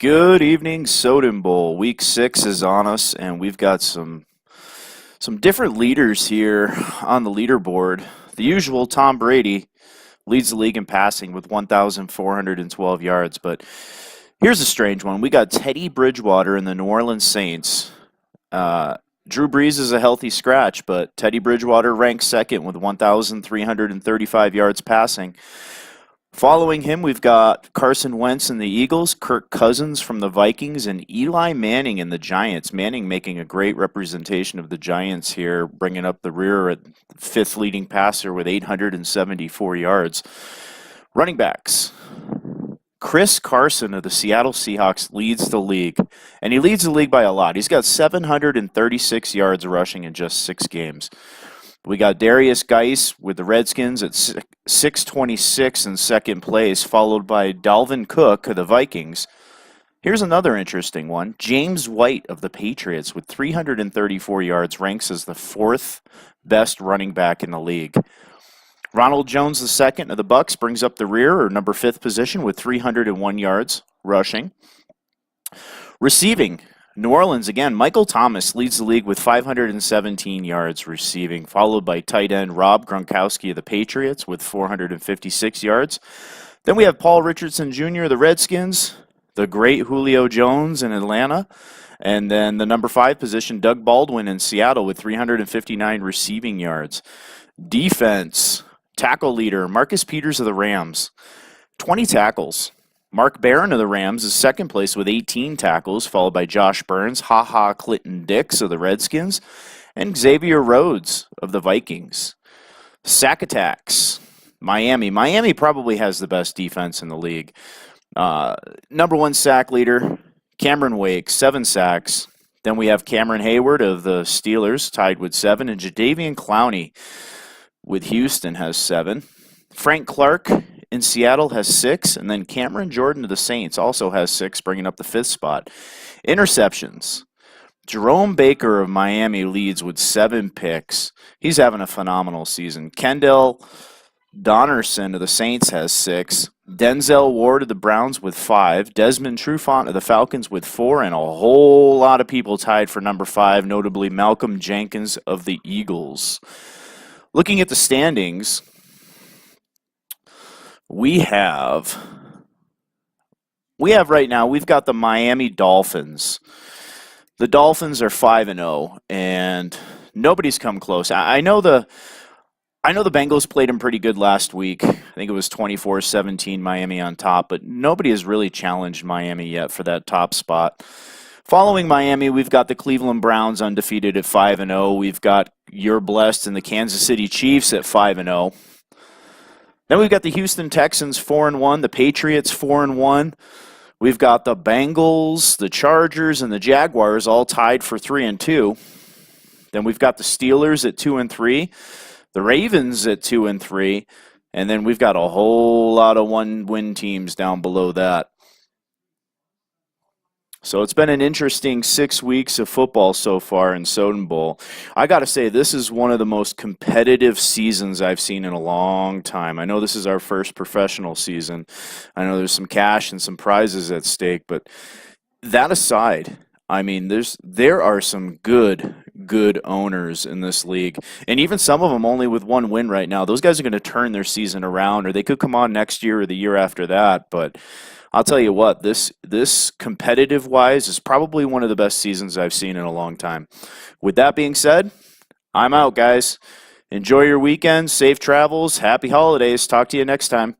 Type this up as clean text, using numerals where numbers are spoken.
Good evening, Soden Bowl. Week 6 is on us, and we've got some different leaders here on the leaderboard. The usual Tom Brady leads the league in passing with 1,412 yards, but here's a strange one. We got Teddy Bridgewater and the New Orleans Saints. Drew Brees is a healthy scratch, but Teddy Bridgewater ranks second with 1,335 yards passing. Following him, we've got Carson Wentz and the Eagles, Kirk Cousins from the Vikings, and Eli Manning and the Giants. Manning making a great representation of the Giants here, bringing up the rear at fifth leading passer with 874 yards. Running backs. Chris Carson of the Seattle Seahawks leads the league, and he leads the league by a lot. He's got 736 yards rushing in just 6 games. We got Darius Geis with the Redskins at 626 in second place, followed by Dalvin Cook of the Vikings. Here's another interesting one. James White of the Patriots with 334 yards ranks as the 4th best running back in the league. Ronald Jones II of the Bucs brings up the rear, or number 5th position, with 301 yards rushing. Receiving. New Orleans, again, Michael Thomas leads the league with 517 yards receiving, followed by tight end Rob Gronkowski of the Patriots with 456 yards. Then we have Paul Richardson Jr. of the Redskins, the great Julio Jones in Atlanta, and then the number 5 position, Doug Baldwin in Seattle with 359 receiving yards. Defense, tackle leader, Marcus Peters of the Rams, 20 tackles. Mark Barron of the Rams is second place with 18 tackles, followed by Josh Burns, Clinton Dix of the Redskins, and Xavier Rhodes of the Vikings. Sack attacks, Miami. Miami probably has the best defense in the league. Number 1 sack leader, Cameron Wake, 7 sacks. Then we have Cameron Hayward of the Steelers, tied with 7, and Jadeveon Clowney with Houston has 7. Frank Clark in Seattle has 6, and then Cameron Jordan of the Saints also has 6, bringing up the 5th spot. Interceptions. Jerome Baker of Miami leads with 7 picks. He's having a phenomenal season. Kendall Donnerson of the Saints has 6. Denzel Ward of the Browns with 5. Desmond Trufant of the Falcons with 4, and a whole lot of people tied for number 5, notably Malcolm Jenkins of the Eagles. Looking at the standings, we have right now, we've got the Miami Dolphins. The Dolphins are 5-0, and nobody's come close. I know the Bengals played them pretty good last week. I think it was 24-17 Miami on top, but nobody has really challenged Miami yet for that top spot. Following Miami, we've got the Cleveland Browns undefeated at 5-0. We've got You're Blessed and the Kansas City Chiefs at 5-0. Then we've got the Houston Texans 4-1, the Patriots 4-1. We've got the Bengals, the Chargers, and the Jaguars all tied for 3-2. Then we've got the Steelers at 2-3, the Ravens at 2-3, and then we've got a whole lot of one-win teams down below that. So it's been an interesting 6 weeks of football so far in Soden Bowl. I got to say, this is one of the most competitive seasons I've seen in a long time. I know this is our first professional season. I know there's some cash and some prizes at stake, but that aside, I mean, there are some good owners in this league, and even some of them only with 1 win right now. Those guys are going to turn their season around, or they could come on next year or the year after that, but I'll tell you what, this competitive-wise is probably one of the best seasons I've seen in a long time. With that being said, I'm out, guys. Enjoy your weekend, safe travels, happy holidays. Talk to you next time.